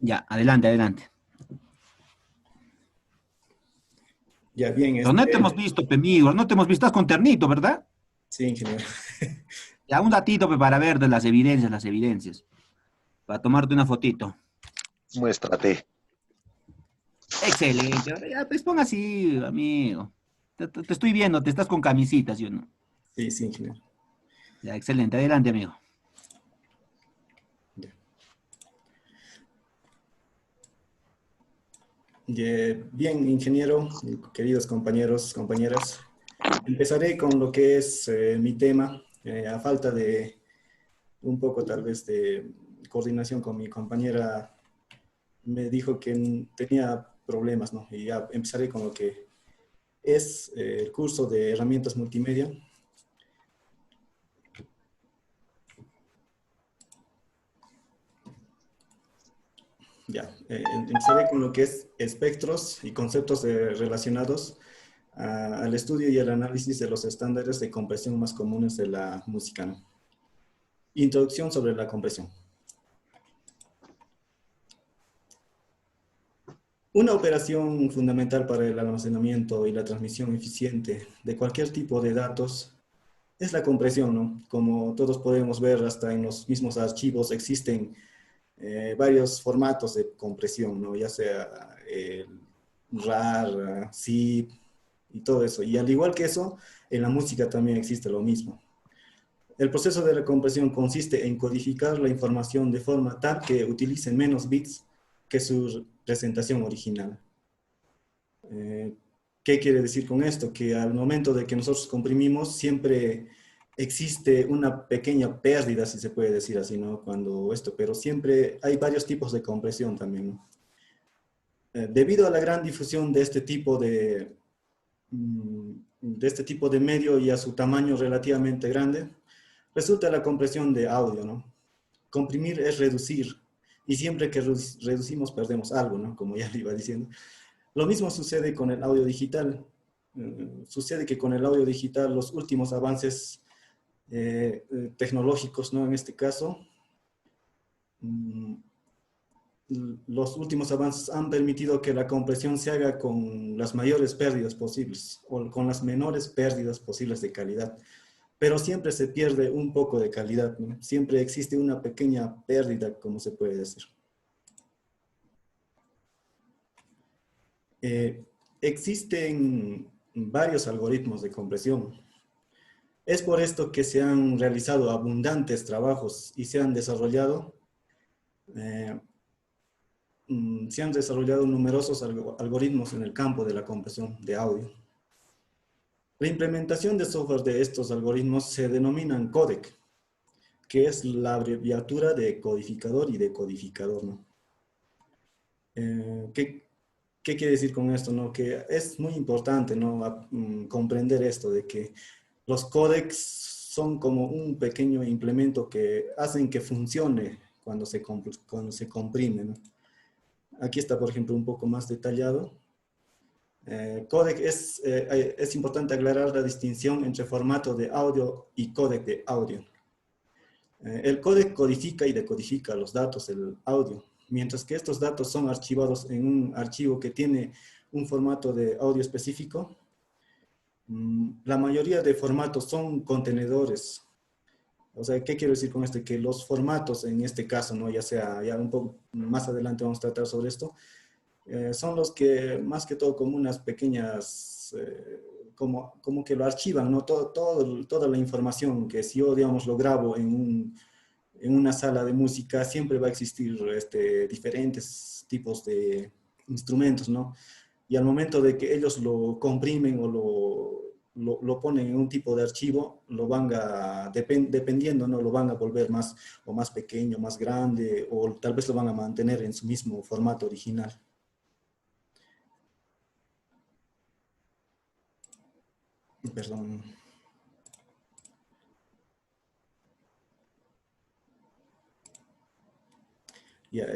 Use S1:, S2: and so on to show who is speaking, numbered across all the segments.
S1: Ya, adelante, adelante.
S2: Ya bien,
S1: Pero no te hemos visto, pe, amigo, no te hemos visto, estás con ternito, ¿verdad?
S2: sí, ingeniero.
S1: Ya, un ratito, pe, para ver de las evidencias, para tomarte una fotito.
S3: Muéstrate.
S1: Excelente, ahora ya, pues ponga así, amigo. Te estoy viendo, te estás con camisitas, ¿sí o no?
S2: Sí, sí, ingeniero.
S1: Ya, excelente, adelante, amigo.
S2: Ya. Bien, ingeniero, queridos compañeros, compañeras, empezaré con lo que es mi tema, a falta de un poco tal vez de coordinación con mi compañera, me dijo que tenía problemas, ¿no? Y ya empezaré con lo que es el curso de herramientas multimedia. Ya, empezaré con lo que es espectros y conceptos relacionados al estudio y el análisis de los estándares de compresión más comunes de la música, ¿no? Introducción sobre la compresión. Una operación fundamental para el almacenamiento y la transmisión eficiente de cualquier tipo de datos es la compresión, ¿no? Como todos podemos ver, hasta en los mismos archivos existen varios formatos de compresión, ¿no? Ya sea el RAR, zip y todo eso. Y al igual que eso, en la música también existe lo mismo. El proceso de la compresión consiste en codificar la información de forma tal que utilice menos bits que su presentación original. Eh, ¿Qué quiere decir con esto? Que al momento de que nosotros comprimimos, siempre existe una pequeña pérdida, si se puede decir así, ¿no? Cuando esto, pero siempre hay varios tipos de compresión también, ¿no? Debido a la gran difusión de este tipo de medio y a su tamaño relativamente grande, resulta la compresión de audio, ¿no? Comprimir es reducir, y siempre que reducimos perdemos algo, ¿no? Como ya le iba diciendo. Lo mismo sucede con el audio digital. Sucede que con el audio digital los últimos avances tecnológicos, ¿no? En este caso, mm, los últimos avances han permitido que la compresión se haga con las mayores pérdidas posibles o con las menores pérdidas posibles de calidad. Pero siempre se pierde un poco de calidad, ¿no? Siempre existe una pequeña pérdida, como se puede decir. Eh, Existen varios algoritmos de compresión. Es por esto que se han realizado abundantes trabajos y eh, se han desarrollado numerosos algoritmos en el campo de la compresión de audio. La implementación de software de estos algoritmos se denominan codec, que es la abreviatura de codificador y decodificador, ¿no? ¿Qué quiere decir con esto? ¿No? Que es muy importante, ¿no? Comprender esto de que los códecs son como un pequeño implemento que hacen que funcione cuando se comprime, ¿no? Aquí está, por ejemplo, un poco más detallado. Códec es importante aclarar la distinción entre formato de audio y códec de audio. El códec codifica y decodifica los datos del audio, mientras que estos datos son archivados en un archivo que tiene un formato de audio específico. La mayoría de formatos son contenedores. O sea, ¿qué quiero decir con esto? Que los formatos en este caso, ¿no? Ya sea, ya un poco más adelante vamos a tratar sobre esto, son los que más que todo como unas pequeñas, como que lo archivan, ¿no? Toda la información que si yo, digamos, lo grabo en una sala de música, siempre va a existir diferentes tipos de instrumentos, ¿no? Y al momento de que ellos lo comprimen o lo ponen en un tipo de archivo, dependiendo, ¿no? Lo van a volver más o más pequeño, más grande, o tal vez lo van a mantener en su mismo formato original. Perdón. Ya,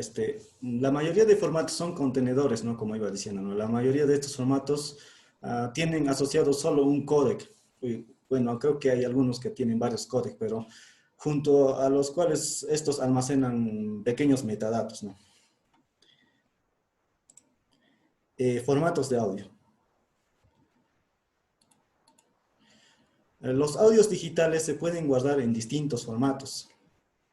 S2: la mayoría de formatos son contenedores, ¿no? Como iba diciendo, ¿no? La mayoría de estos formatos tienen asociado solo un códec. Bueno, creo que hay algunos que tienen varios códecs, pero junto a los cuales estos almacenan pequeños metadatos, ¿no? Formatos de audio. Los audios digitales se pueden guardar en distintos formatos.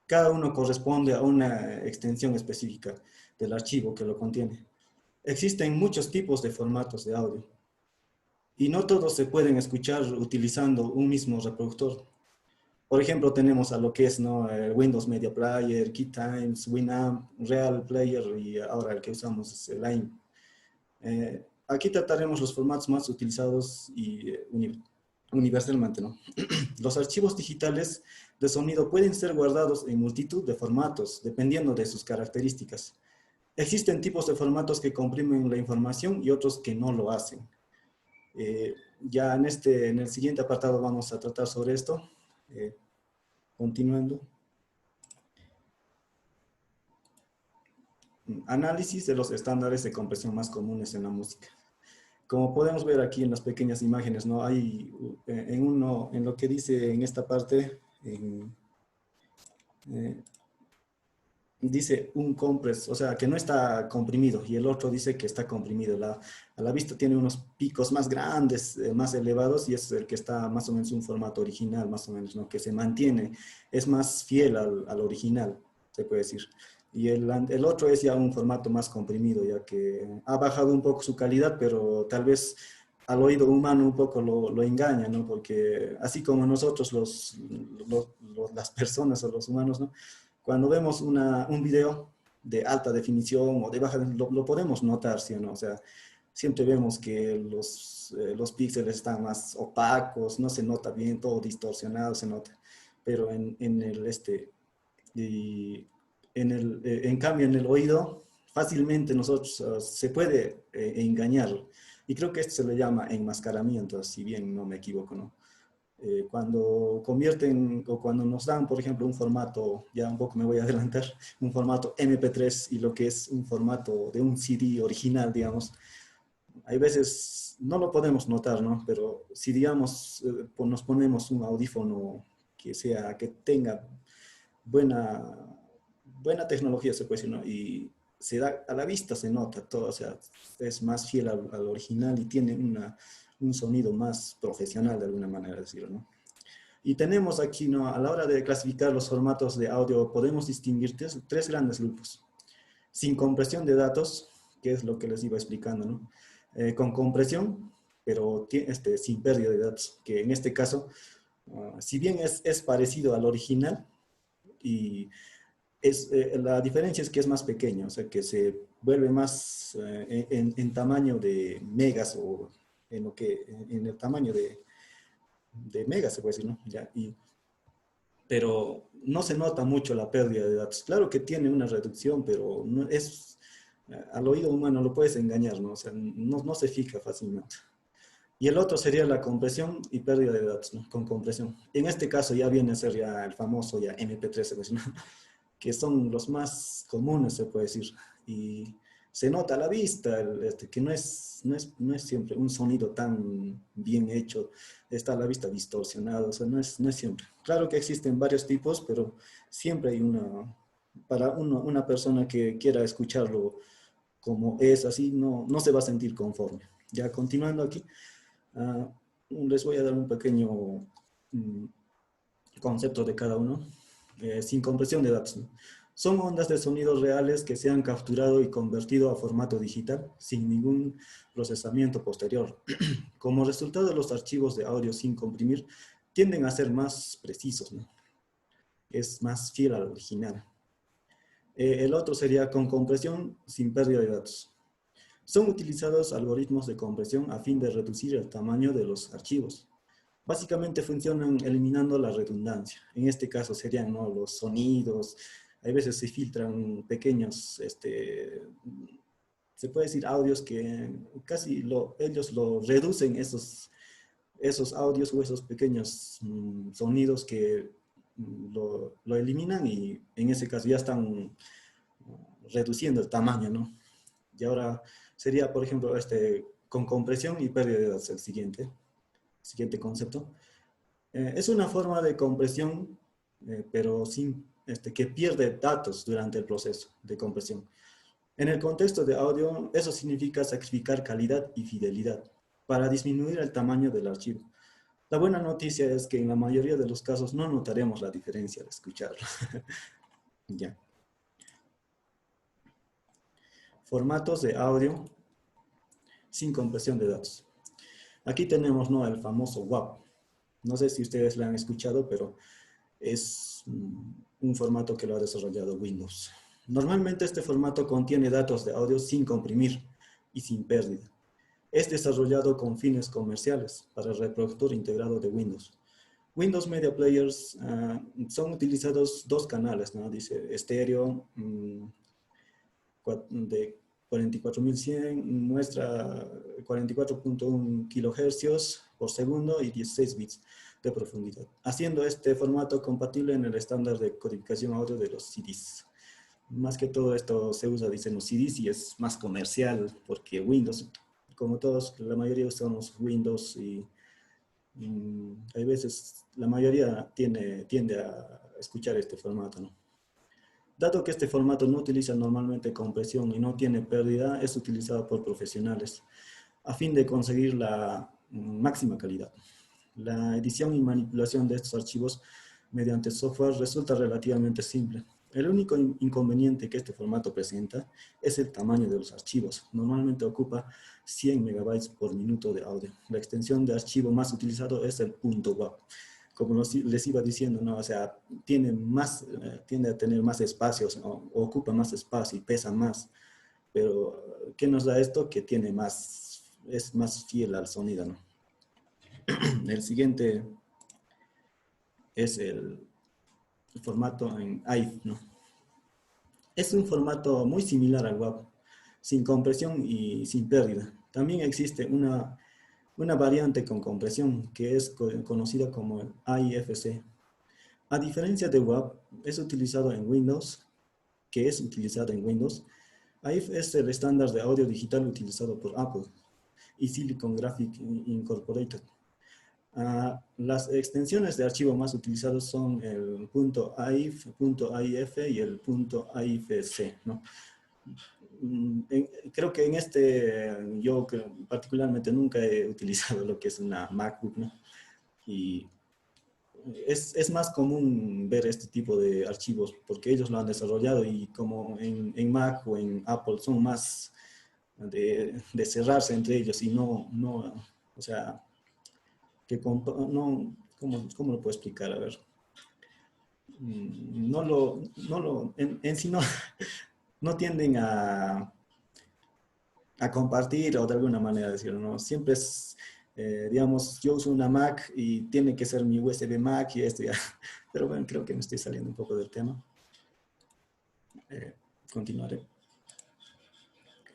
S2: Cada uno corresponde a una extensión específica del archivo que lo contiene. Existen muchos tipos de formatos de audio y no todos se pueden escuchar utilizando un mismo reproductor. Por ejemplo, tenemos a lo que es, ¿no?, el Windows Media Player, KeyTimes, Winamp, Real Player y ahora el que usamos es el Lime. Aquí trataremos los formatos más utilizados y universalmente, ¿no? Los archivos digitales de sonido pueden ser guardados en multitud de formatos, dependiendo de sus características. Existen tipos de formatos que comprimen la información y otros que no lo hacen. Ya en el siguiente apartado vamos a tratar sobre esto. Continuando. Análisis de los estándares de compresión más comunes en la música. Como podemos ver aquí en las pequeñas imágenes, ¿no? Hay en lo que dice en esta parte, dice un compres, o sea, que no está comprimido, y el otro dice que está comprimido. A la vista tiene unos picos más grandes, más elevados, y es el que está más o menos un formato original, más o menos, ¿no? Que se mantiene, es más fiel al original, se puede decir. Y el otro es ya un formato más comprimido, ya que ha bajado un poco su calidad, pero tal vez al oído humano un poco lo engaña, ¿no? Porque así como nosotros, las personas o los humanos, ¿no?, cuando vemos un video de alta definición o de baja definición, lo podemos notar, ¿sí o no? O sea, siempre vemos que los píxeles están más opacos, no se nota bien, todo distorsionado se nota. Pero en cambio, en el oído, fácilmente nosotros se puede engañar. Y creo que esto se le llama enmascaramiento, si bien no me equivoco, ¿no? Cuando convierten o cuando nos dan, por ejemplo, un formato, ya un poco me voy a adelantar, un formato MP3 y lo que es un formato de un CD original, digamos, hay veces no lo podemos notar, ¿no? Pero si, digamos, nos ponemos un audífono que tenga buena tecnología, se puede decir, ¿no? Y se da, a la vista se nota todo, o sea, es más fiel al original y tiene un sonido más profesional, de alguna manera decirlo, ¿no? Y tenemos aquí, ¿no?, a la hora de clasificar los formatos de audio, podemos distinguir tres grandes grupos. Sin compresión de datos, que es lo que les iba explicando, ¿no? Con compresión, pero sin pérdida de datos, que en este caso, si bien es parecido al original, y la diferencia es que es más pequeño, o sea, que se vuelve más en tamaño de megas o en el tamaño de megas, se puede decir, ¿no? Ya, pero no se nota mucho la pérdida de datos. Claro que tiene una reducción, pero no al oído humano lo puedes engañar, ¿no? O sea, no se fija fácilmente. Y el otro sería la compresión y pérdida de datos, ¿no? Con compresión. En este caso ya viene a ser ya el famoso ya MP3, pues, ¿no?, que son los más comunes, se puede decir. Y se nota a la vista que no es siempre un sonido tan bien hecho, está a la vista distorsionado, o sea, no es siempre. Claro que existen varios tipos, pero siempre hay para una persona que quiera escucharlo como es así, no se va a sentir conforme. Ya continuando aquí, les voy a dar un pequeño mm, concepto de cada uno. Sin compresión de datos, ¿no? Son ondas de sonidos reales que se han capturado y convertido a formato digital sin ningún procesamiento posterior. Como resultado, los archivos de audio sin comprimir tienden a ser más precisos, ¿no? Es más fiel al original. El otro sería con compresión sin pérdida de datos. Son utilizados algoritmos de compresión a fin de reducir el tamaño de los archivos. Básicamente funcionan eliminando la redundancia. En este caso serían, ¿no?, los sonidos. Hay veces se filtran pequeños, se puede decir, audios que casi ellos lo reducen, esos audios o esos pequeños sonidos que lo eliminan, y en ese caso ya están reduciendo el tamaño, ¿no? Y ahora sería, por ejemplo, con compresión y pérdida de datos, el siguiente concepto. Es una forma de compresión, pero sin que pierde datos durante el proceso de compresión. En el contexto de audio, eso significa sacrificar calidad y fidelidad para disminuir el tamaño del archivo. La buena noticia es que en la mayoría de los casos no notaremos la diferencia al escucharlo. Ya. Formatos de audio sin compresión de datos. Aquí tenemos, ¿no?, el famoso WAV. No sé si ustedes lo han escuchado, pero es un formato que lo ha desarrollado Windows. Normalmente este formato contiene datos de audio sin comprimir y sin pérdida. Es desarrollado con fines comerciales para el reproductor integrado de Windows. Windows Media Players son utilizados dos canales, ¿no? Dice estéreo de 44100, muestra 44.1 kHz por segundo y 16 bits de profundidad, haciendo este formato compatible en el estándar de codificación audio de los CDs. Más que todo esto se usa, dicen los CDs, y es más comercial porque Windows, como todos, la mayoría usamos Windows y hay veces la mayoría tiende a escuchar este formato, ¿no? Dado que este formato no utiliza normalmente compresión y no tiene pérdida, es utilizado por profesionales a fin de conseguir la máxima calidad. La edición y manipulación de estos archivos mediante software resulta relativamente simple. El único inconveniente que este formato presenta es el tamaño de los archivos. Normalmente ocupa 100 megabytes por minuto de audio. La extensión de archivo más utilizado es el .wav. Como les iba diciendo, ¿no? O sea, tiende a tener más espacios, ¿no? Ocupa más espacio y pesa más. Pero, ¿qué nos da esto? Que es más fiel al sonido, ¿no? El siguiente es el formato en AIF, ¿no? Es un formato muy similar al WAV, sin compresión y sin pérdida. También existe una variante con compresión que es conocida como el AIFC. A diferencia de WAV, es utilizado en Windows, AIF es el estándar de audio digital utilizado por Apple y Silicon Graphics Incorporated. Las extensiones de archivo más utilizados son el .aif, .aif y el .aifc, ¿no? Creo que yo particularmente nunca he utilizado lo que es una MacBook, ¿no? Y es más común ver este tipo de archivos porque ellos lo han desarrollado, y como en Mac o en Apple son más de cerrarse entre ellos y o sea, no, ¿cómo lo puedo explicar? A ver, en sí no, no tienden a compartir, o de alguna manera decirlo, ¿no? Siempre es, digamos, yo uso una Mac y tiene que ser mi USB Mac y esto ya. Pero bueno, creo que me estoy saliendo un poco del tema. Continuaré.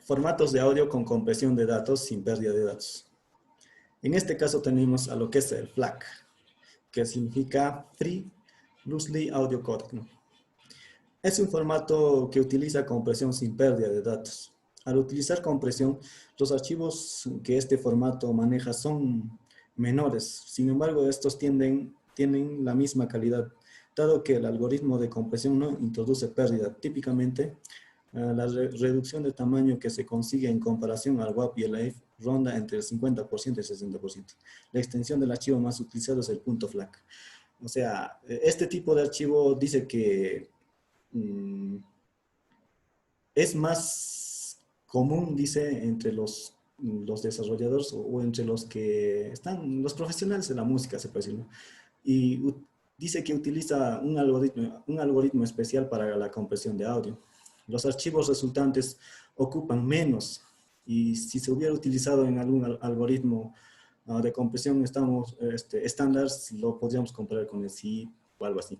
S2: Formatos de audio con compresión de datos sin pérdida de datos. En este caso tenemos a lo que es el FLAC, que significa Free Loosely Audio Codec, ¿no? Es un formato que utiliza compresión sin pérdida de datos. Al utilizar compresión, los archivos que este formato maneja son menores. Sin embargo, estos tienen la misma calidad, dado que el algoritmo de compresión no introduce pérdida. Típicamente, la reducción de tamaño que se consigue en comparación al WAV y el AIF ronda entre el 50% y el 60%. La extensión del archivo más utilizado es el .FLAC. O sea, este tipo de archivo dice que es más común, dice, entre los desarrolladores o entre los que están, los profesionales de la música, se puede decir, ¿no? Y dice que utiliza un algoritmo especial para la compresión de audio. Los archivos resultantes ocupan menos, y si se hubiera utilizado en algún algoritmo de compresión estándar, lo podríamos comparar con el CI o algo así.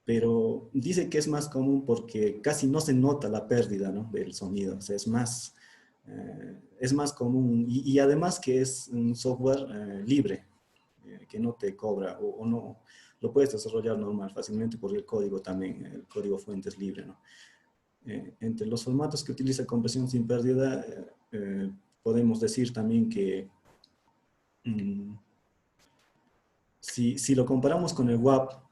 S2: Pero dice que es más común porque casi no se nota la pérdida, ¿no?, del sonido. O sea, es más común, y además que es un software libre, que no te cobra, o no, lo puedes desarrollar normal, fácilmente, porque el código también, el código fuente es libre, ¿no? Entre los formatos que utiliza compresión sin pérdida, podemos decir también que si lo comparamos con el WAV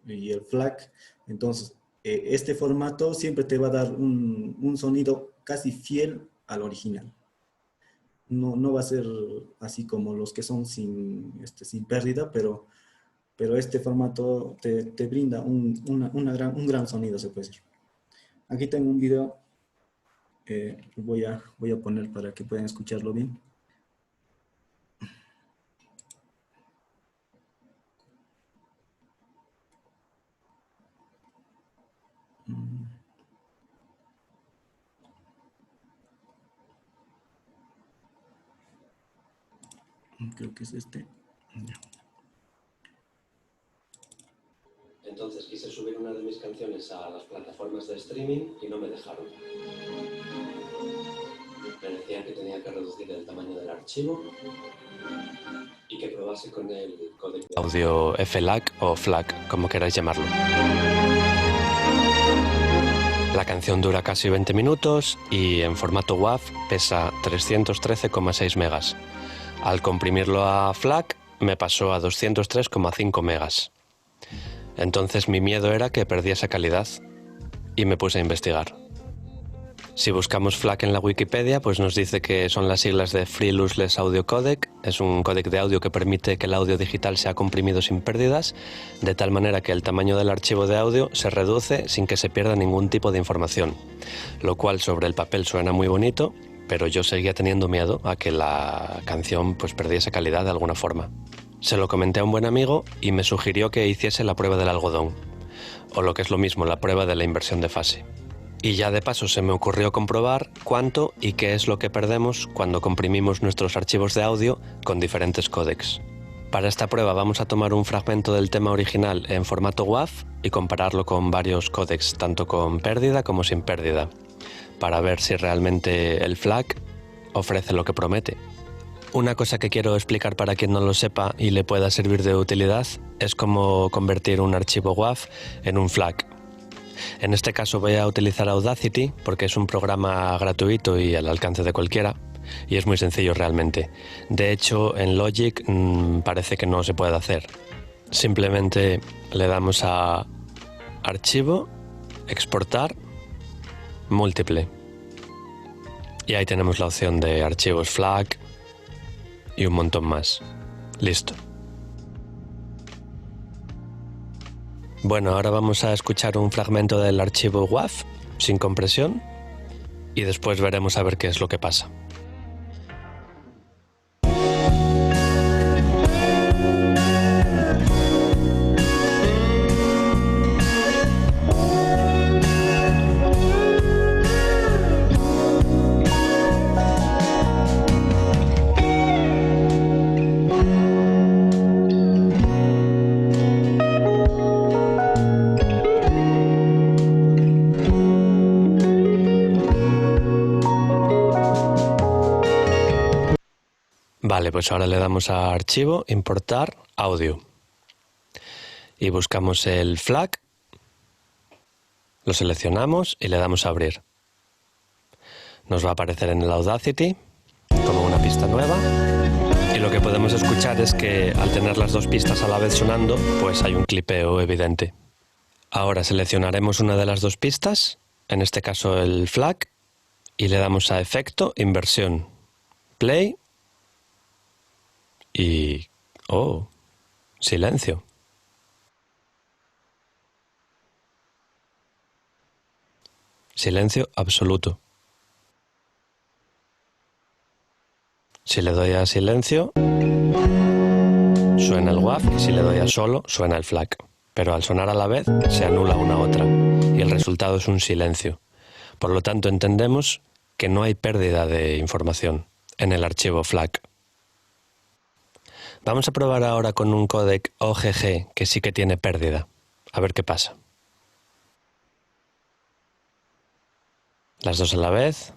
S2: y el FLAC, entonces este formato siempre te va a dar un sonido casi fiel al original. No va a ser así como los que son sin pérdida, pero este formato te brinda un gran sonido, se puede decir. Aquí tengo un video, voy a poner para que puedan escucharlo bien. Creo que es este.
S4: Entonces quise subir una de mis canciones a las plataformas de streaming y no me dejaron. Me decían que tenía que reducir el tamaño del archivo y que probase con el código de audio FLAC o FLAC, como queráis llamarlo. La canción dura casi 20 minutos y en formato WAV pesa 313,6 megas. Al comprimirlo a FLAC me pasó a 203,5 megas. Entonces mi miedo era que perdiese calidad y me puse a investigar. Si buscamos FLAC en la Wikipedia, pues nos dice que son las siglas de Free Lossless Audio Codec. Es un códec de audio que permite que el audio digital sea comprimido sin pérdidas, de tal manera que el tamaño del archivo de audio se reduce sin que se pierda ningún tipo de información, lo cual sobre el papel suena muy bonito, pero yo seguía teniendo miedo a que la canción pues perdiese calidad de alguna forma. Se lo comenté a un buen amigo y me sugirió que hiciese la prueba del algodón, o lo que es lo mismo, la prueba de la inversión de fase. Y ya de paso se me ocurrió comprobar cuánto y qué es lo que perdemos cuando comprimimos nuestros archivos de audio con diferentes códecs. Para esta prueba vamos a tomar un fragmento del tema original en formato WAV y compararlo con varios códecs, tanto con pérdida como sin pérdida, para ver si realmente el FLAC ofrece lo que promete. Una cosa que quiero explicar para quien no lo sepa y le pueda servir de utilidad es cómo convertir un archivo WAV en un FLAC. En este caso voy a utilizar Audacity porque es un programa gratuito y al alcance de cualquiera y es muy sencillo realmente. De hecho, en Logic parece que no se puede hacer. Simplemente le damos a Archivo, Exportar, Múltiple. Y ahí tenemos la opción de archivos FLAC y un montón más. Listo. Bueno, ahora vamos a escuchar un fragmento del archivo WAV sin compresión y después veremos a ver qué es lo que pasa. Vale, pues ahora le damos a Archivo, Importar, Audio. Y buscamos el FLAC, lo seleccionamos y le damos a Abrir. Nos va a aparecer en el Audacity como una pista nueva. Y lo que podemos escuchar es que al tener las dos pistas a la vez sonando, pues hay un clipeo evidente. Ahora seleccionaremos una de las dos pistas, en este caso el FLAC, y le damos a Efecto, Inversión, Play. Y... ¡oh! Silencio. Silencio absoluto. Si le doy a silencio, suena el WAV y si le doy a solo, suena el FLAC. Pero al sonar a la vez, se anula una a otra y el resultado es un silencio. Por lo tanto, entendemos que no hay pérdida de información en el archivo FLAC. Vamos a probar ahora con un códec OGG que sí que tiene pérdida. A ver qué pasa. Las dos a la vez.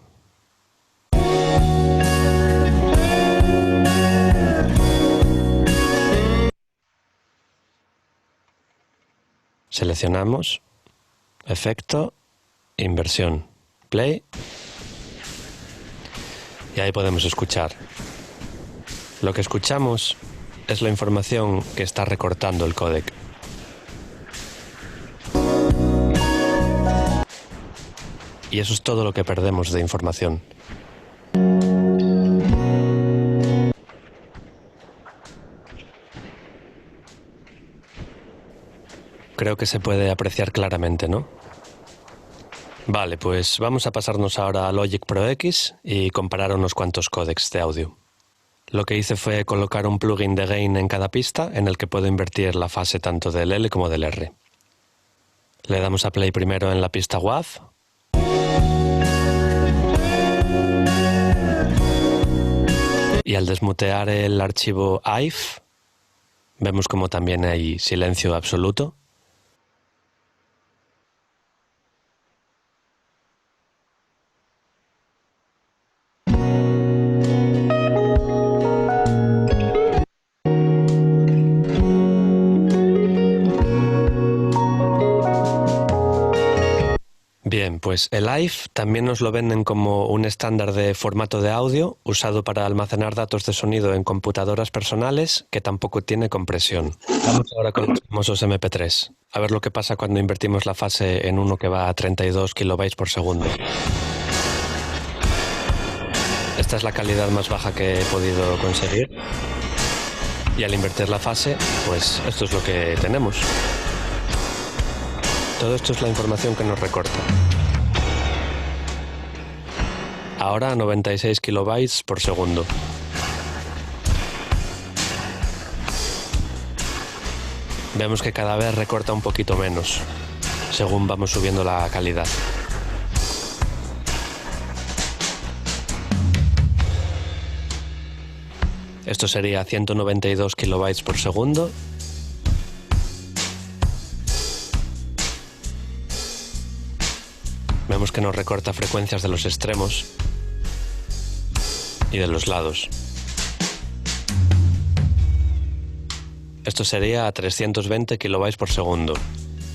S4: Seleccionamos, Efecto, Inversión, Play. Y ahí podemos escuchar. Lo que escuchamos es la información que está recortando el códec. Y eso es todo lo que perdemos de información. Creo que se puede apreciar claramente, ¿no? Vale, pues vamos a pasarnos ahora a Logic Pro X y comparar unos cuantos códecs de audio. Lo que hice fue colocar un plugin de gain en cada pista en el que puedo invertir la fase tanto del L como del R. Le damos a play primero en la pista WAV. Y al desmutear el archivo AIF, vemos como también hay silencio absoluto. Bien, pues el AIF también nos lo venden como un estándar de formato de audio usado para almacenar datos de sonido en computadoras personales que tampoco tiene compresión. Vamos ahora con los famosos MP3. A ver lo que pasa cuando invertimos la fase en uno que va a 32 kilobytes por segundo. Esta es la calidad más baja que he podido conseguir. Y al invertir la fase, pues esto es lo que tenemos. Todo esto es la información que nos recorta. Ahora 96 kilobytes por segundo. Vemos que cada vez recorta un poquito menos, según vamos subiendo la calidad. Esto sería 192 kilobytes por segundo. Vemos que nos recorta frecuencias de los extremos y de los lados. Esto sería a 320 kilobytes por segundo,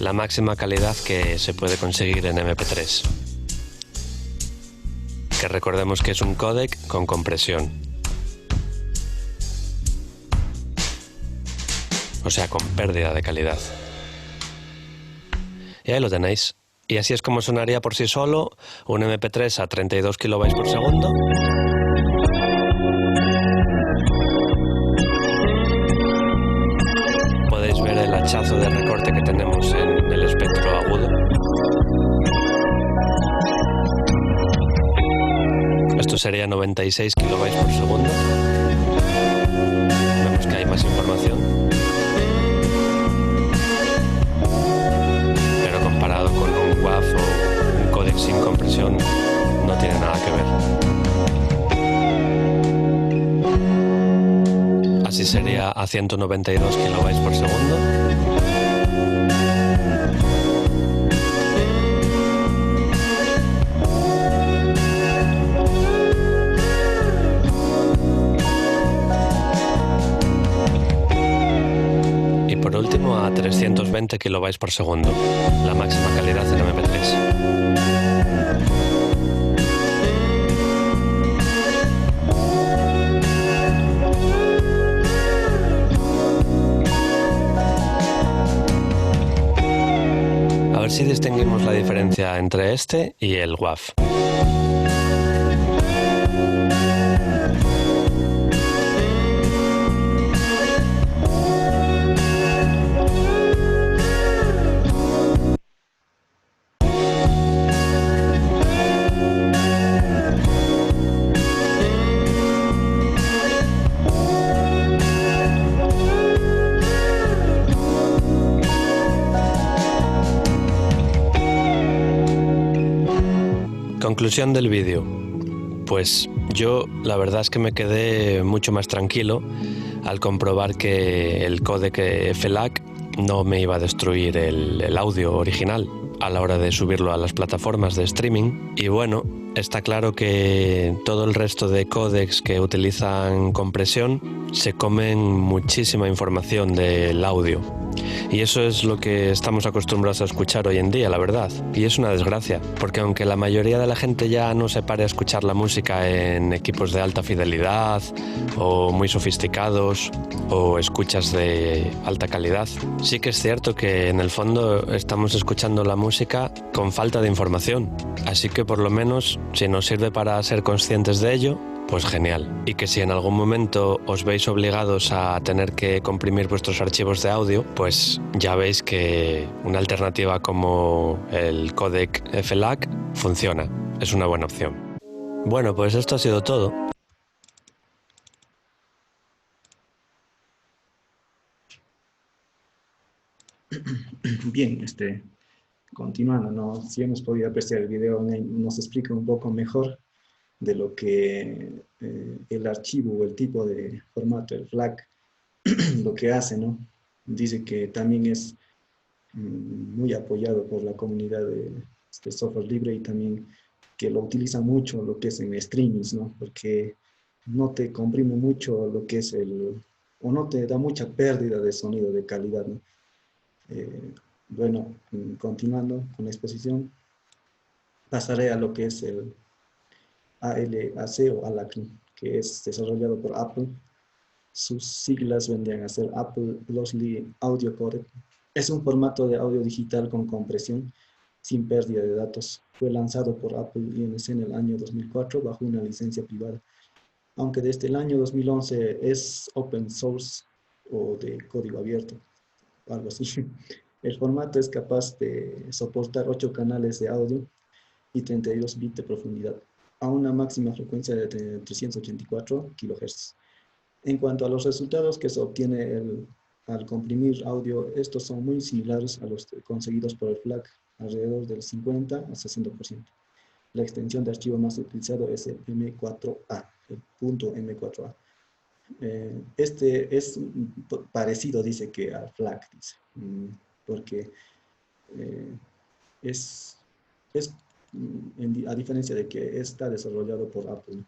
S4: la máxima calidad que se puede conseguir en MP3. Que recordemos que es un códec con compresión. O sea, con pérdida de calidad. Y ahí lo tenéis. Y así es como sonaría por sí solo un MP3 a 32 kilobytes por segundo. Podéis ver el hachazo de recorte que tenemos en el espectro agudo. Esto sería 96 kilobytes por segundo. Vemos que hay más información. Comparado con un WAV o un códec sin compresión, no tiene nada que ver. Así sería a 192 kilobytes por segundo. Y por último a 320 kilobytes por segundo, la máxima calidad en MP3. A ver si distinguimos la diferencia entre este y el WAV. Conclusión del vídeo. Pues yo la verdad es que me quedé mucho más tranquilo al comprobar que el códec FLAC no me iba a destruir el audio original a la hora de subirlo a las plataformas de streaming. Y bueno, está claro que todo el resto de códecs que utilizan compresión se comen muchísima información del audio. Y eso es lo que estamos acostumbrados a escuchar hoy en día, la verdad. Y es una desgracia, porque aunque la mayoría de la gente ya no se pare a escuchar la música en equipos de alta fidelidad o muy sofisticados o escuchas de alta calidad, sí que es cierto que en el fondo estamos escuchando la música con falta de información. Así que por lo menos, si nos sirve para ser conscientes de ello, pues genial. Y que si en algún momento os veis obligados a tener que comprimir vuestros archivos de audio, pues ya veis que una alternativa como el codec FLAC funciona. Es una buena opción. Bueno, pues esto ha sido todo.
S2: Bien, continuando, ¿no? Si hemos podido apreciar el video, nos explica un poco mejor de lo que el archivo o el tipo de formato, el FLAC, lo que hace, ¿no? Dice que también es muy apoyado por la comunidad de este software libre y también que lo utiliza mucho lo que es en streamings, ¿no? Porque no te comprime mucho lo que es o no te da mucha pérdida de sonido, de calidad, ¿no? Bueno, continuando con la exposición, pasaré a lo que es el ALAC o ALAC, que es desarrollado por Apple. Sus siglas vendrían a ser Apple Lossy Audio Codec. Es un formato de audio digital con compresión sin pérdida de datos. Fue lanzado por Apple Inc. en el año 2004 bajo una licencia privada, aunque desde el año 2011 es open source o de código abierto, algo así. El formato es capaz de soportar 8 canales de audio y 32 bits de profundidad, a una máxima frecuencia de 384 kHz. En cuanto a los resultados que se obtiene al comprimir audio, estos son muy similares a los conseguidos por el FLAC, alrededor del 50 a 60%. La extensión de archivo más utilizado es el M4A, el punto M4A. Este es parecido, dice, que al FLAC, dice, porque a diferencia de que está desarrollado por Apple.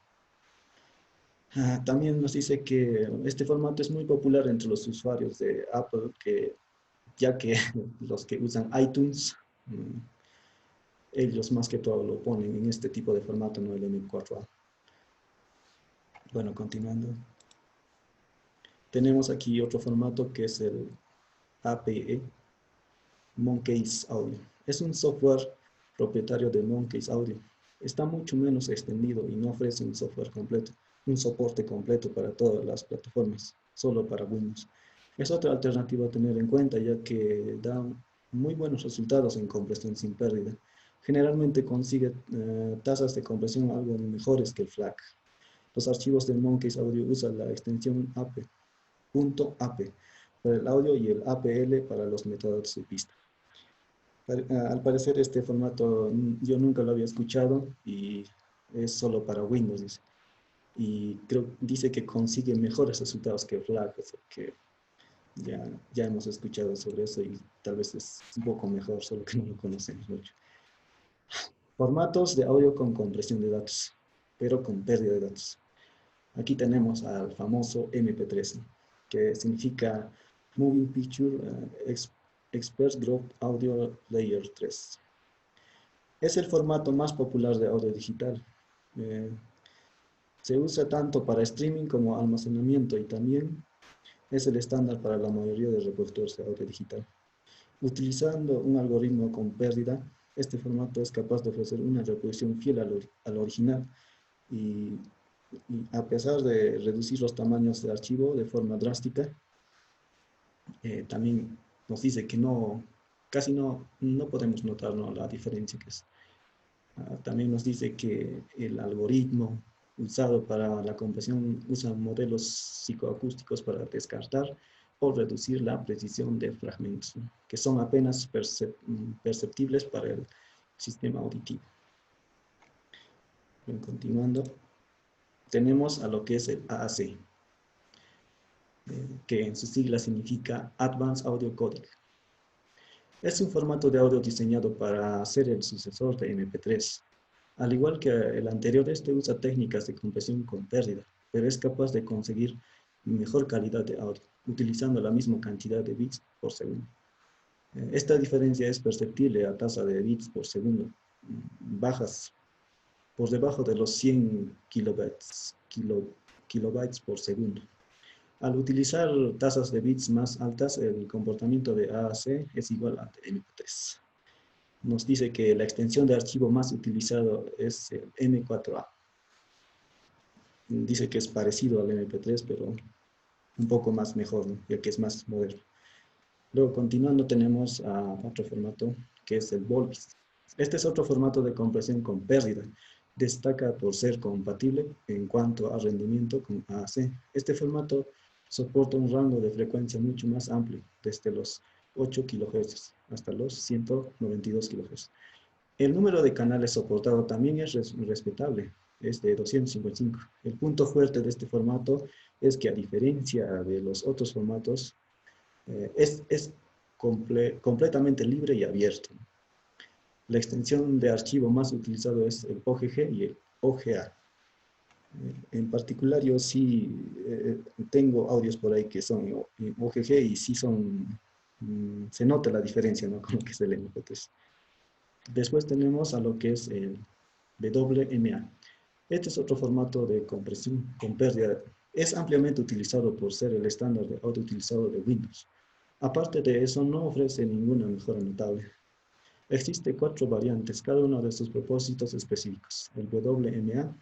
S2: También nos dice que este formato es muy popular entre los usuarios de Apple, ya que los que usan iTunes, ellos más que todo lo ponen en este tipo de formato, no el M4A. Bueno, continuando. Tenemos aquí otro formato que es el APE, Monkeys Audio. Es un software propietario de Monkeys Audio. Está mucho menos extendido y no ofrece un soporte completo para todas las plataformas, solo para Windows. Es otra alternativa a tener en cuenta, ya que da muy buenos resultados en compresión sin pérdida. Generalmente consigue tasas de compresión algo mejores que el FLAC. Los archivos de Monkeys Audio usan la extensión .ap para el audio y el APL para los metadatos de pista. Al parecer este formato yo nunca lo había escuchado y es solo para Windows, dice. Y dice que consigue mejores resultados que FLAC, o sea que ya hemos escuchado sobre eso y tal vez es un poco mejor, solo que no lo conocemos mucho. Formatos de audio con compresión de datos, pero con pérdida de datos. Aquí tenemos al famoso MP3, que significa Moving Picture Express Group Audio Layer 3. Es el formato más popular de audio digital. Se usa tanto para streaming como almacenamiento y también es el estándar para la mayoría de reproductores de audio digital. Utilizando un algoritmo con pérdida, este formato es capaz de ofrecer una reproducción fiel al original y a pesar de reducir los tamaños de archivo de forma drástica, también nos dice que casi no podemos notar, ¿no?, la diferencia que es. También nos dice que el algoritmo usado para la compresión usa modelos psicoacústicos para descartar o reducir la precisión de fragmentos, ¿no?, que son apenas perceptibles para el sistema auditivo. Bien, continuando, tenemos a lo que es el AAC, que en sus siglas significa Advanced Audio Codec. Es un formato de audio diseñado para ser el sucesor de MP3. Al igual que el anterior, este usa técnicas de compresión con pérdida, pero es capaz de conseguir mejor calidad de audio, utilizando la misma cantidad de bits por segundo. Esta diferencia es perceptible a tasa de bits por segundo, bajas por debajo de los 100 kilobytes por segundo. Al utilizar tasas de bits más altas, el comportamiento de AAC es igual a MP3. Nos dice que la extensión de archivo más utilizado es el M4A. Dice que es parecido al MP3, pero un poco más mejor, ¿no? Ya que es más moderno. Luego, continuando, tenemos otro formato que es el Volbis. Este es otro formato de compresión con pérdida. Destaca por ser compatible en cuanto a rendimiento con AAC. Este formato soporta un rango de frecuencia mucho más amplio, desde los 8 kHz hasta los 192 kHz. El número de canales soportado también es respetable, es de 255. El punto fuerte de este formato es que, a diferencia de los otros formatos, es completamente libre y abierto. La extensión de archivo más utilizado es el OGG y el OGA. En particular, yo sí tengo audios por ahí que son OGG y sí son, se nota la diferencia, ¿no? Con lo que es el MP3. Después tenemos a lo que es el WMA. Este es otro formato de compresión con pérdida. Es ampliamente utilizado por ser el estándar de audio utilizado de Windows. Aparte de eso, no ofrece ninguna mejora notable. Existen 4 variantes, cada uno de sus propósitos específicos. El WMA,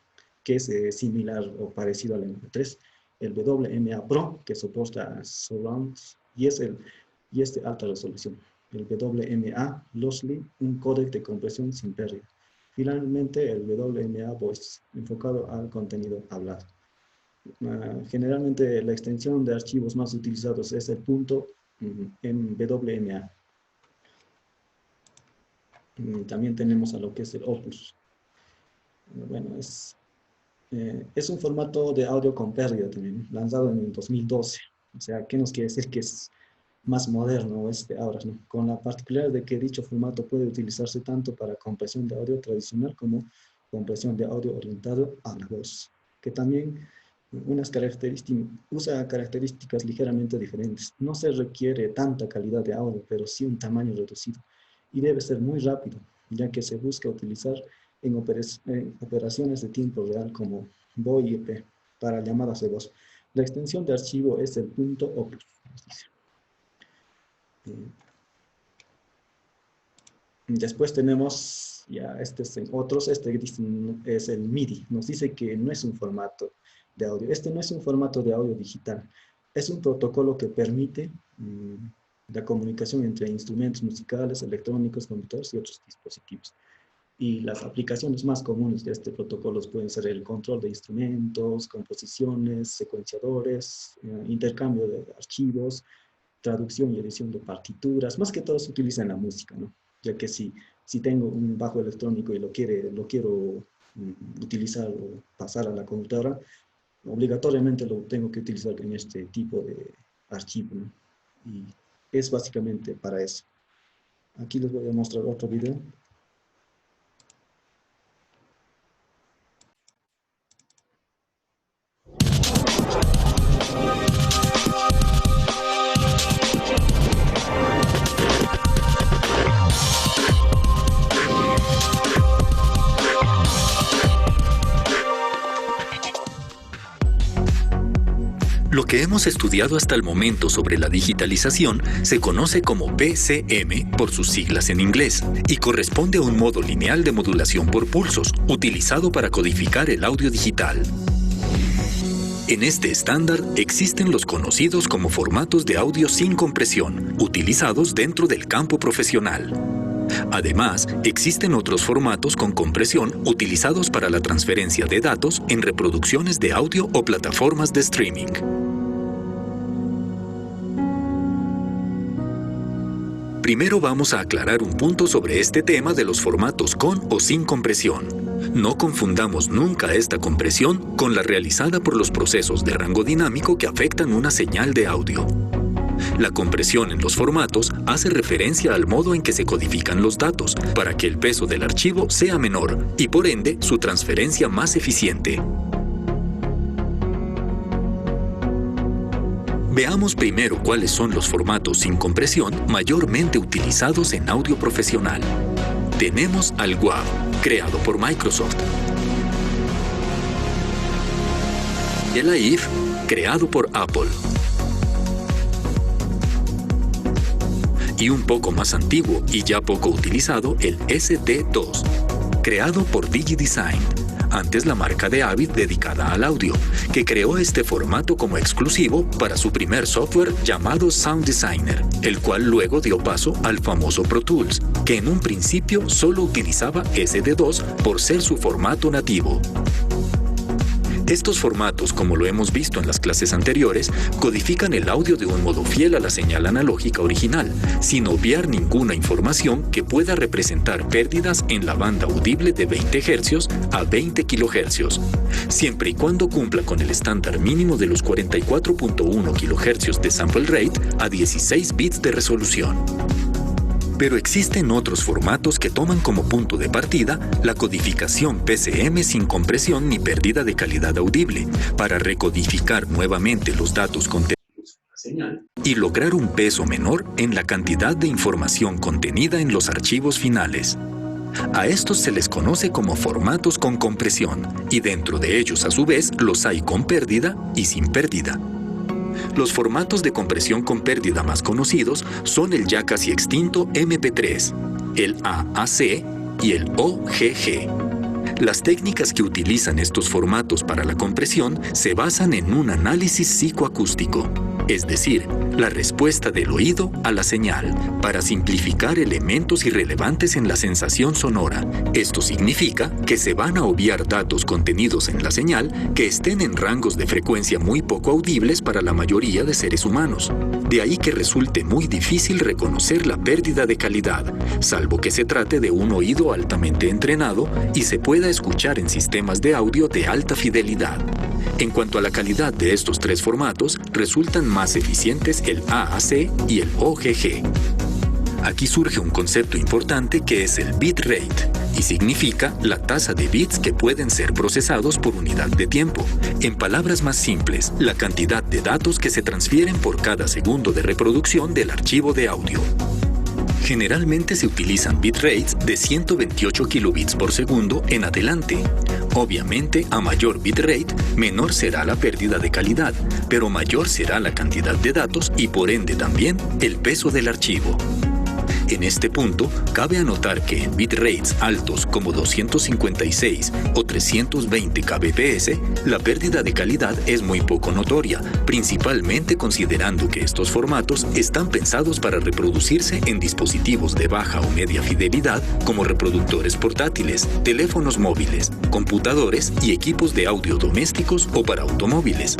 S2: que es similar o parecido al MP3. El WMA Pro, que soporta surround y es de alta resolución. El WMA Lossley, un códec de compresión sin pérdida. Finalmente, el WMA Voice, enfocado al contenido hablado. Generalmente, la extensión de archivos más utilizados es el punto en WMA. También tenemos a lo que es el Opus. Bueno, es un formato de audio con pérdida también, lanzado en el 2012. O sea, ¿qué nos quiere decir? Que es más moderno ahora, ¿no? Con la particularidad de que dicho formato puede utilizarse tanto para compresión de audio tradicional como compresión de audio orientado a la voz, que también usa características ligeramente diferentes. No se requiere tanta calidad de audio, pero sí un tamaño reducido. Y debe ser muy rápido, ya que se busca utilizar en operaciones de tiempo real como VoIP para llamadas de voz. La extensión de archivo es el punto opus. Después tenemos, ya este es en otros, este es el MIDI. Nos dice que no es un formato de audio. Este no es un formato de audio digital. Es un protocolo que permite la comunicación entre instrumentos musicales, electrónicos, computadores y otros dispositivos. Y las aplicaciones más comunes de este protocolo pueden ser el control de instrumentos, composiciones, secuenciadores, intercambio de archivos, traducción y edición de partituras. Más que todo se utiliza en la música, ¿no? Ya que si tengo un bajo electrónico y lo quiero utilizar o pasar a la computadora, obligatoriamente lo tengo que utilizar en este tipo de archivo, ¿no? Y es básicamente para eso. Aquí les voy a mostrar otro video.
S5: Lo que hemos estudiado hasta el momento sobre la digitalización se conoce como PCM por sus siglas en inglés y corresponde a un modo lineal de modulación por pulsos utilizado para codificar el audio digital. En este estándar existen los conocidos como formatos de audio sin compresión, utilizados dentro del campo profesional. Además, existen otros formatos con compresión utilizados para la transferencia de datos en reproducciones de audio o plataformas de streaming. Primero vamos a aclarar un punto sobre este tema de los formatos con o sin compresión. No confundamos nunca esta compresión con la realizada por los procesos de rango dinámico que afectan una señal de audio. La compresión en los formatos hace referencia al modo en que se codifican los datos para que el peso del archivo sea menor y por ende su transferencia más eficiente. Veamos primero cuáles son los formatos sin compresión mayormente utilizados en audio profesional. Tenemos al WAV, creado por Microsoft. El AIF, creado por Apple. Y un poco más antiguo y ya poco utilizado, el SD2, creado por DigiDesign, antes la marca de Avid dedicada al audio, que creó este formato como exclusivo para su primer software llamado Sound Designer, el cual luego dio paso al famoso Pro Tools, que en un principio solo utilizaba SD2 por ser su formato nativo. Estos formatos, como lo hemos visto en las clases anteriores, codifican el audio de un modo fiel a la señal analógica original, sin obviar ninguna información que pueda representar pérdidas en la banda audible de 20 Hz a 20 kHz, siempre y cuando cumpla con el estándar mínimo de los 44.1 kHz de sample rate a 16 bits de resolución. Pero existen otros formatos que toman como punto de partida la codificación PCM sin compresión ni pérdida de calidad audible, para recodificar nuevamente los datos contenidos en la señal y lograr un peso menor en la cantidad de información contenida en los archivos finales. A estos se les conoce como formatos con compresión, y dentro de ellos a su vez los hay con pérdida y sin pérdida. Los formatos de compresión con pérdida más conocidos son el ya casi extinto MP3, el AAC y el OGG. Las técnicas que utilizan estos formatos para la compresión se basan en un análisis psicoacústico, es decir, la respuesta del oído a la señal, para simplificar elementos irrelevantes en la sensación sonora. Esto significa que se van a obviar datos contenidos en la señal que estén en rangos de frecuencia muy poco audibles para la mayoría de seres humanos. De ahí que resulte muy difícil reconocer la pérdida de calidad, salvo que se trate de un oído altamente entrenado y se pueda escuchar en sistemas de audio de alta fidelidad. En cuanto a la calidad de estos tres formatos, resultan más eficientes el AAC y el OGG. Aquí surge un concepto importante que es el bitrate, y significa la tasa de bits que pueden ser procesados por unidad de tiempo. En palabras más simples, la cantidad de datos que se transfieren por cada segundo de reproducción del archivo de audio. Generalmente se utilizan bitrates de 128 kilobits por segundo en adelante. Obviamente, a mayor bitrate, menor será la pérdida de calidad, pero mayor será la cantidad de datos y por ende también el peso del archivo. En este punto, cabe anotar que en bitrates altos como 256 o 320 kbps, la pérdida de calidad es muy poco notoria, principalmente considerando que estos formatos están pensados para reproducirse en dispositivos de baja o media fidelidad como reproductores portátiles, teléfonos móviles, computadores y equipos de audio domésticos o para automóviles.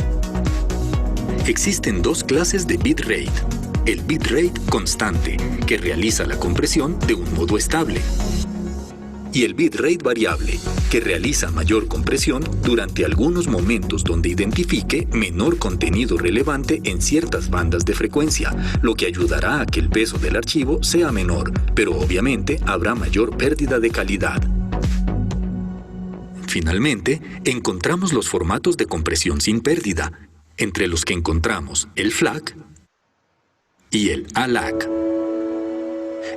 S5: Existen dos clases de bitrate. El bitrate constante, que realiza la compresión de un modo estable, y el bitrate variable, que realiza mayor compresión durante algunos momentos donde identifique menor contenido relevante en ciertas bandas de frecuencia, lo que ayudará a que el peso del archivo sea menor, pero obviamente habrá mayor pérdida de calidad. Finalmente, encontramos los formatos de compresión sin pérdida, entre los que encontramos el FLAC y el ALAC.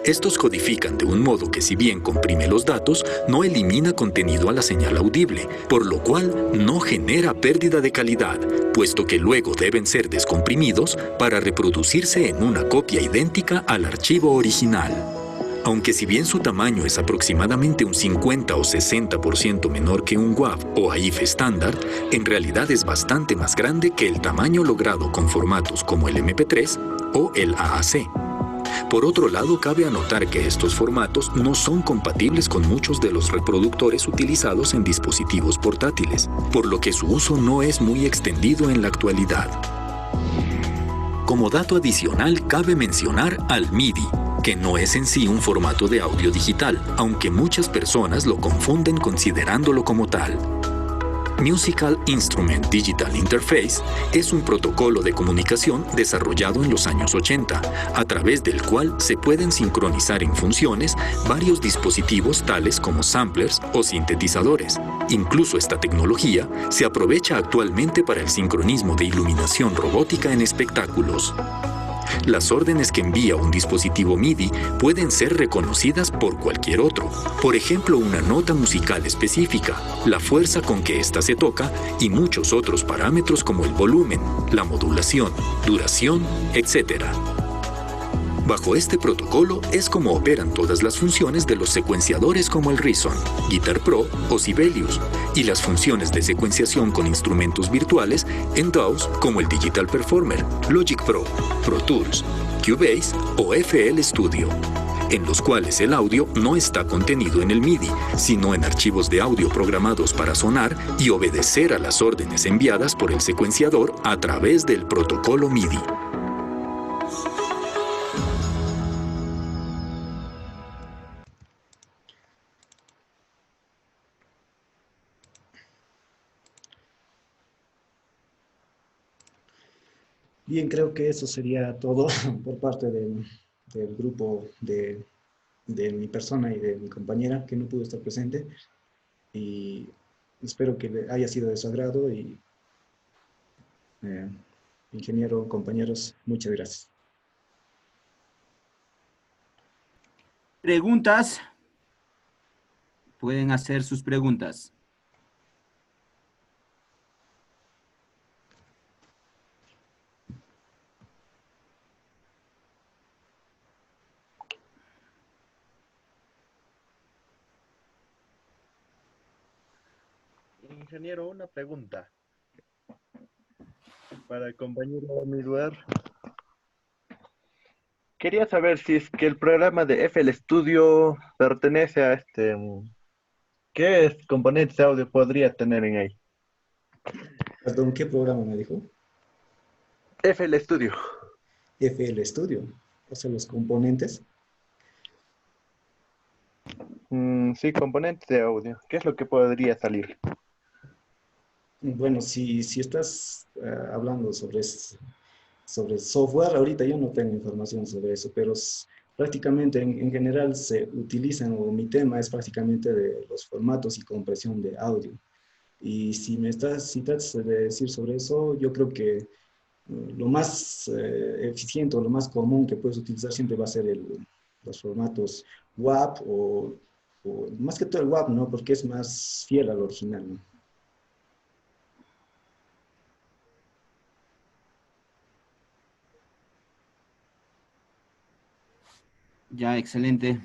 S5: Estos codifican de un modo que, si bien comprime los datos, no elimina contenido a la señal audible, por lo cual no genera pérdida de calidad, puesto que luego deben ser descomprimidos para reproducirse en una copia idéntica al archivo original. Aunque si bien su tamaño es aproximadamente un 50 o 60% menor que un WAV o AIF estándar, en realidad es bastante más grande que el tamaño logrado con formatos como el MP3 o el AAC. Por otro lado, cabe anotar que estos formatos no son compatibles con muchos de los reproductores utilizados en dispositivos portátiles, por lo que su uso no es muy extendido en la actualidad. Como dato adicional, cabe mencionar al MIDI, que no es en sí un formato de audio digital, aunque muchas personas lo confunden considerándolo como tal. Musical Instrument Digital Interface es un protocolo de comunicación desarrollado en los años 80, a través del cual se pueden sincronizar en funciones varios dispositivos tales como samplers o sintetizadores. Incluso esta tecnología se aprovecha actualmente para el sincronismo de iluminación robótica en espectáculos. Las órdenes que envía un dispositivo MIDI pueden ser reconocidas por cualquier otro. Por ejemplo, una nota musical específica, la fuerza con que ésta se toca y muchos otros parámetros como el volumen, la modulación, duración, etc. Bajo este protocolo es como operan todas las funciones de los secuenciadores como el Reason, Guitar Pro o Sibelius, y las funciones de secuenciación con instrumentos virtuales en DAWs como el Digital Performer, Logic Pro, Pro Tools, Cubase o FL Studio, en los cuales el audio no está contenido en el MIDI, sino en archivos de audio programados para sonar y obedecer a las órdenes enviadas por el secuenciador a través del protocolo MIDI.
S2: Bien, creo que eso sería todo por parte del grupo de mi persona y de mi compañera que no pudo estar presente. Y espero que le haya sido de su agrado y ingeniero, compañeros, muchas gracias.
S1: ¿Preguntas? Pueden hacer sus preguntas.
S6: Ingeniero, una pregunta para el compañero Midwer. Quería saber si es que el programa de FL Studio pertenece a ¿qué componentes de audio podría tener en ahí?
S2: Perdón, ¿qué programa me dijo?
S6: FL Studio.
S2: FL Studio, o sea, los componentes.
S6: Sí, componentes de audio. ¿Qué es lo que podría salir?
S2: Bueno, si estás hablando sobre software, ahorita yo no tengo información sobre eso, pero prácticamente en general se utilizan, o mi tema es prácticamente de los formatos y compresión de audio. Y si tratas de decir sobre eso, yo creo que lo más eficiente o lo más común que puedes utilizar siempre va a ser los formatos WAV o más que todo el WAV, ¿no? Porque es más fiel al original, ¿no?
S1: Ya, excelente.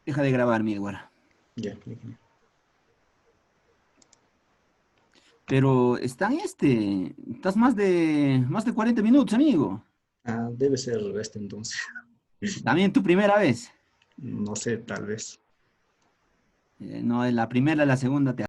S1: Deja de grabar, Midwar.
S2: Ya.
S1: Pero estás más de 40 minutos, amigo.
S2: Ah, debe ser este entonces.
S1: También tu primera vez.
S2: No sé, tal vez.
S1: No, la primera, la segunda te